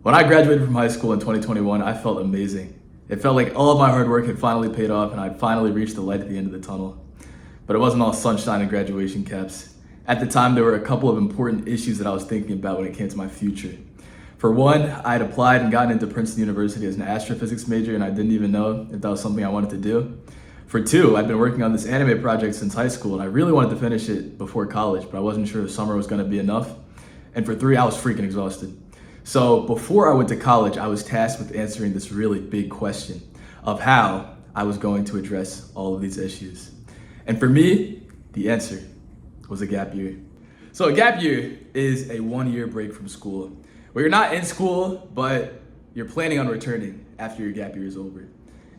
When I graduated from high school in 2021, I felt amazing. It felt like all of my hard work had finally paid off and I'd finally reached the light at the end of the tunnel. But it wasn't all sunshine and graduation caps. At the time, there were a couple of important issues that I was thinking about when it came to my future. For one, I had applied and gotten into Princeton University as an astrophysics major and I didn't even know if that was something I wanted to do. For two, I'd been working on this anime project since high school and I really wanted to finish it before college, but I wasn't sure if summer was going to be enough. And for three, I was freaking exhausted. So before I went to college, I was tasked with answering this really big question of how I was going to address all of these issues. And for me, the answer was a gap year. So a gap year is a 1-year break from school, where you're not in school, but you're planning on returning after your gap year is over.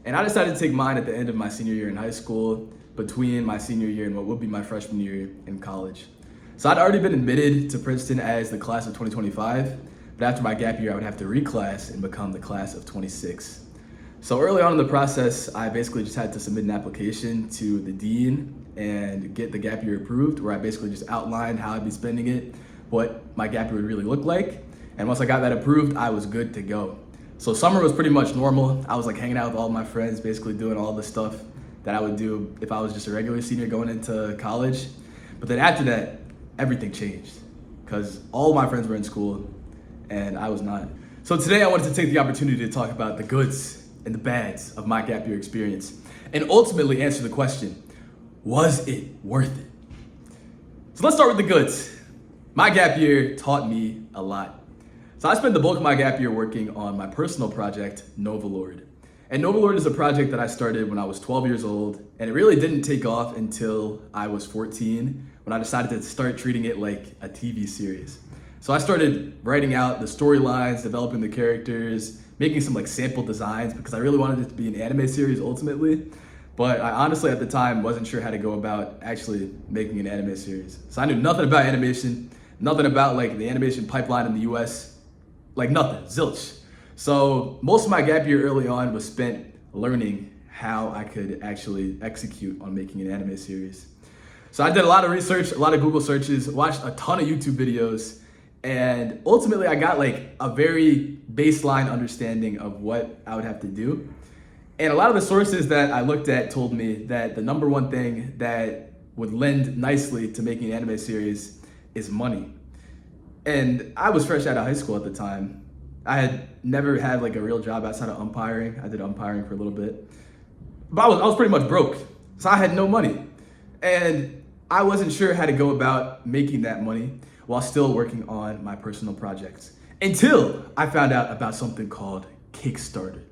And I decided to take mine at the end of my senior year in high school, between my senior year and what would be my freshman year in college. So I'd already been admitted to Princeton as the class of 2025, but after my gap year, I would have to reclass and become the class of 26. So early on in the process, I basically just had to submit an application to the dean and get the gap year approved, where I basically just outlined how I'd be spending it, what my gap year would really look like. And once I got that approved, I was good to go. So summer was pretty much normal. I was like hanging out with all of my friends, basically doing all the stuff that I would do if I was just a regular senior going into college. But then after that, everything changed because all of my friends were in school and I was not. So today I wanted to take the opportunity to talk about the goods and the bads of my gap year experience and ultimately answer the question, was it worth it? So let's start with the goods. My gap year taught me a lot. So I spent the bulk of my gap year working on my personal project, Novalord. And Novalord is a project that I started when I was 12 years old, and it really didn't take off until I was 14 when I decided to start treating it like a TV series. So I started writing out the storylines, developing the characters, making some like sample designs because I really wanted it to be an anime series ultimately. But I honestly at the time wasn't sure how to go about actually making an anime series. So I knew nothing about animation, nothing about like the animation pipeline in the US, like nothing, zilch. So most of my gap year early on was spent learning how I could actually execute on making an anime series. So I did a lot of research, a lot of Google searches, watched a ton of YouTube videos, and ultimately I got like a very baseline understanding of what I would have to do. And a lot of the sources that I looked at told me that the number one thing that would lend nicely to making an anime series is money. And I was fresh out of high school at the time. I had never had like a real job outside of umpiring. I did umpiring for a little bit, but I was pretty much broke. So I had no money and I wasn't sure how to go about making that money while still working on my personal projects until I found out about something called Kickstarter.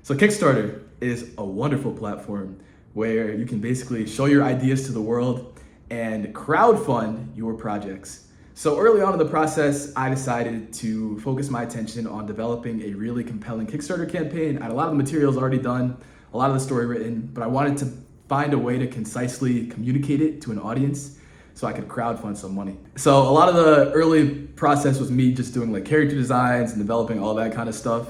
So Kickstarter is a wonderful platform where you can basically show your ideas to the world and crowdfund your projects. So early on in the process, I decided to focus my attention on developing a really compelling Kickstarter campaign. I had a lot of the materials already done, a lot of the story written, but I wanted to find a way to concisely communicate it to an audience so I could crowdfund some money. So a lot of the early process was me just doing like character designs and developing all that kind of stuff.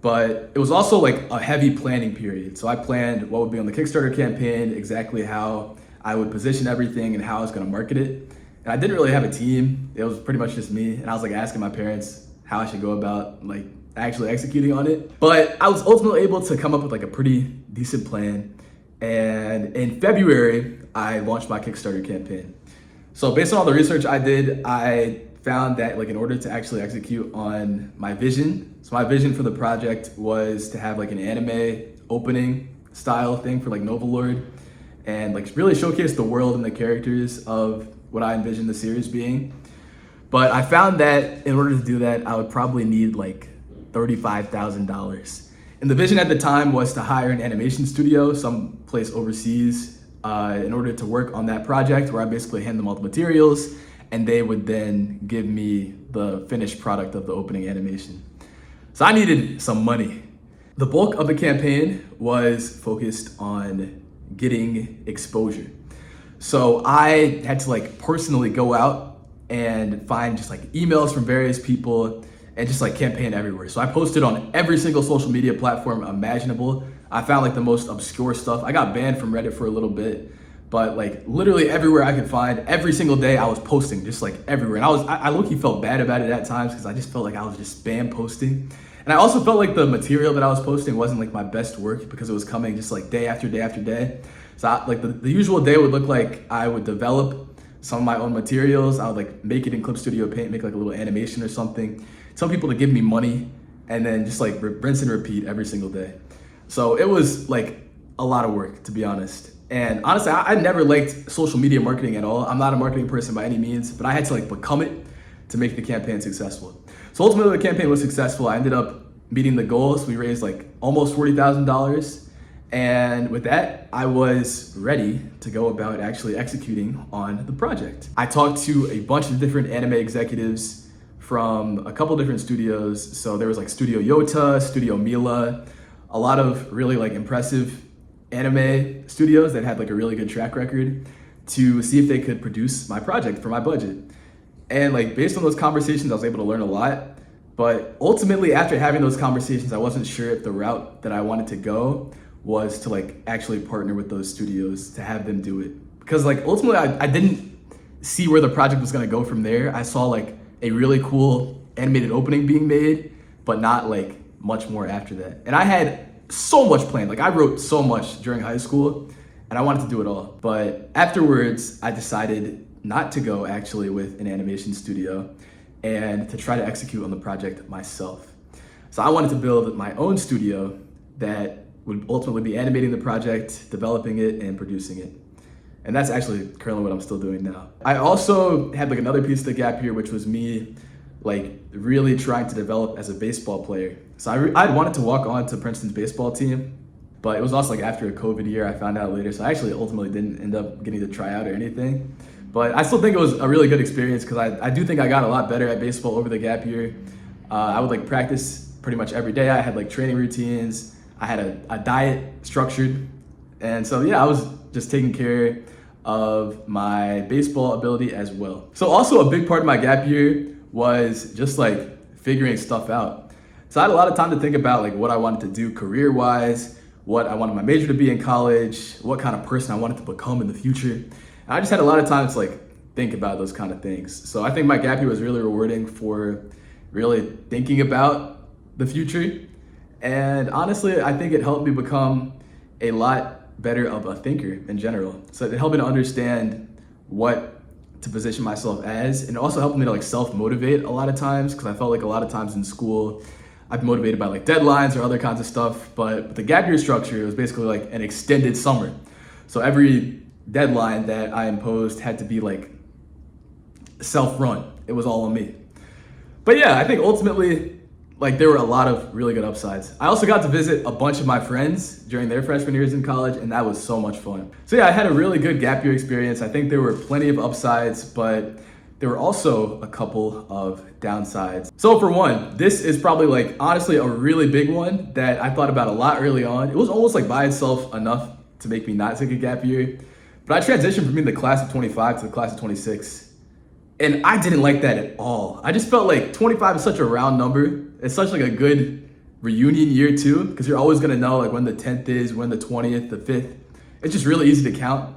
But it was also like a heavy planning period. So I planned what would be on the Kickstarter campaign, exactly how I would position everything and how I was gonna market it. And I didn't really have a team. It was pretty much just me. And I was like asking my parents how I should go about like actually executing on it. But I was ultimately able to come up with like a pretty decent plan. And in February, I launched my Kickstarter campaign. So based on all the research I did, I found that like in order to actually execute on my vision, so my vision for the project was to have like an anime opening style thing for like Novalord and like really showcase the world and the characters of what I envisioned the series being. But I found that in order to do that, I would probably need like $35,000. And the vision at the time was to hire an animation studio someplace overseas in order to work on that project where I basically hand them all the materials and they would then give me the finished product of the opening animation. So I needed some money. The bulk of the campaign was focused on getting exposure. So I had to like personally go out and find just like emails from various people and just like campaign everywhere. So I posted on every single social media platform imaginable. I found like the most obscure stuff. I got banned from Reddit for a little bit, but like literally everywhere I could find, every single day I was posting, just like everywhere. And I low-key felt bad about it at times because I just felt like I was just spam posting. And I also felt like the material that I was posting wasn't like my best work because it was coming just like day after day after day. So like the usual day would look like I would develop some of my own materials. I would like make it in Clip Studio Paint, make like a little animation or something, tell people to give me money, and then just like rinse and repeat every single day. So it was like a lot of work, to be honest. And honestly, I never liked social media marketing at all. I'm not a marketing person by any means, but I had to like become it to make the campaign successful. So ultimately the campaign was successful. I ended up meeting the goals. We raised like almost $40,000. And with that, I was ready to go about actually executing on the project. I talked to a bunch of different anime executives from a couple different studios. So there was like Studio Yota, Studio Mila, a lot of really like impressive anime studios that had like a really good track record to see if they could produce my project for my budget. And like based on those conversations, I was able to learn a lot. But ultimately, after having those conversations, I wasn't sure if the route that I wanted to go was to like actually partner with those studios to have them do it. Because like ultimately, I didn't see where the project was gonna go from there. I saw like a really cool animated opening being made, but not like much more after that. And I had so much planned. Like I wrote so much during high school and I wanted to do it all. But afterwards, I decided not to go actually with an animation studio and to try to execute on the project myself. So I wanted to build my own studio that would ultimately be animating the project, developing it, and producing it. And that's actually currently what I'm still doing now. I also had like another piece of the gap year, which was me like really trying to develop as a baseball player. So I'd wanted to walk on to Princeton's baseball team, but it was also like after a COVID year, I found out later. So I actually ultimately didn't end up getting to try out or anything. But I still think it was a really good experience because I do think I got a lot better at baseball over the gap year. I would like practice pretty much every day. I had like training routines. I had a diet structured. And so yeah, I was just taking care of my baseball ability as well. So also a big part of my gap year was just like figuring stuff out. So I had a lot of time to think about like what I wanted to do career-wise, what I wanted my major to be in college, what kind of person I wanted to become in the future. And I just had a lot of time to like think about those kind of things. So I think my gap year was really rewarding for really thinking about the future. And honestly, I think it helped me become a lot better of a thinker in general. So it helped me to understand what to position myself as, and it also helped me to like self-motivate a lot of times, because I felt like a lot of times in school I've been motivated by like deadlines or other kinds of stuff, but with the gap year structure, it was basically like an extended summer. So every deadline that I imposed had to be like self-run. It was all on me. But yeah, I think ultimately like there were a lot of really good upsides. I also got to visit a bunch of my friends during their freshman years in college, and that was so much fun. So yeah, I had a really good gap year experience. I think there were plenty of upsides, but there were also a couple of downsides. So for one, this is probably like honestly a really big one that I thought about a lot early on. It was almost like by itself enough to make me not take a gap year. But I transitioned from being the class of 25 to the class of 26. And I didn't like that at all. I just felt like 25 is such a round number. It's such like a good reunion year too, because you're always gonna know like when the 10th is, when the 20th, the 5th. It's just really easy to count.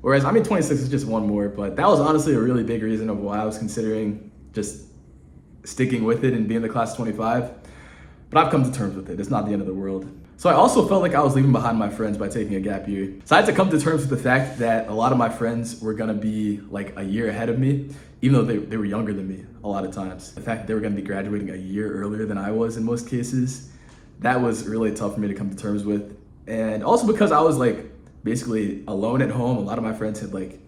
Whereas, I mean, 26 is just one more, but that was honestly a really big reason of why I was considering just sticking with it and being the class of 25. But I've come to terms with it. It's not the end of the world. So I also felt like I was leaving behind my friends by taking a gap year. So I had to come to terms with the fact that a lot of my friends were gonna be like a year ahead of me, even though they were younger than me a lot of times. The fact that they were gonna be graduating a year earlier than I was in most cases, that was really tough for me to come to terms with. And also because I was like basically alone at home. A lot of my friends had like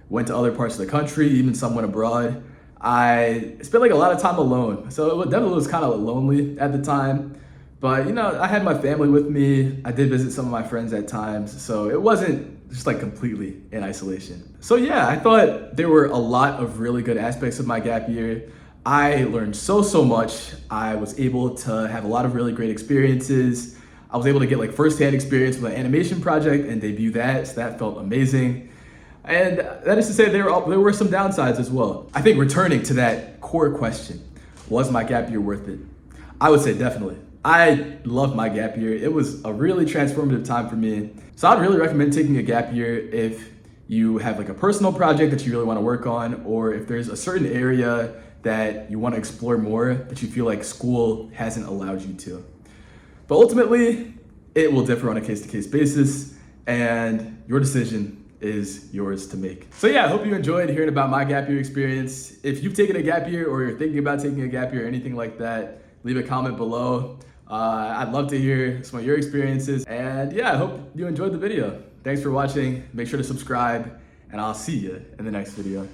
went to other parts of the country, even some went abroad. I spent like a lot of time alone. So it definitely was kind of lonely at the time. But you know, I had my family with me. I did visit some of my friends at times. So it wasn't just like completely in isolation. So yeah, I thought there were a lot of really good aspects of my gap year. I learned so much. I was able to have a lot of really great experiences. I was able to get like firsthand experience with an animation project and debut that, so that felt amazing. And that is to say there were some downsides as well. I think returning to that core question, was my gap year worth it? I would say definitely. I loved my gap year. It was a really transformative time for me. So I'd really recommend taking a gap year if you have like a personal project that you really want to work on, or if there's a certain area that you want to explore more that you feel like school hasn't allowed you to. But ultimately, it will differ on a case-to-case basis, and your decision is yours to make. So yeah, I hope you enjoyed hearing about my gap year experience. If you've taken a gap year or you're thinking about taking a gap year or anything like that, leave a comment below. I'd love to hear some of your experiences. And yeah, I hope you enjoyed the video. Thanks for watching. Make sure to subscribe, and I'll see you in the next video.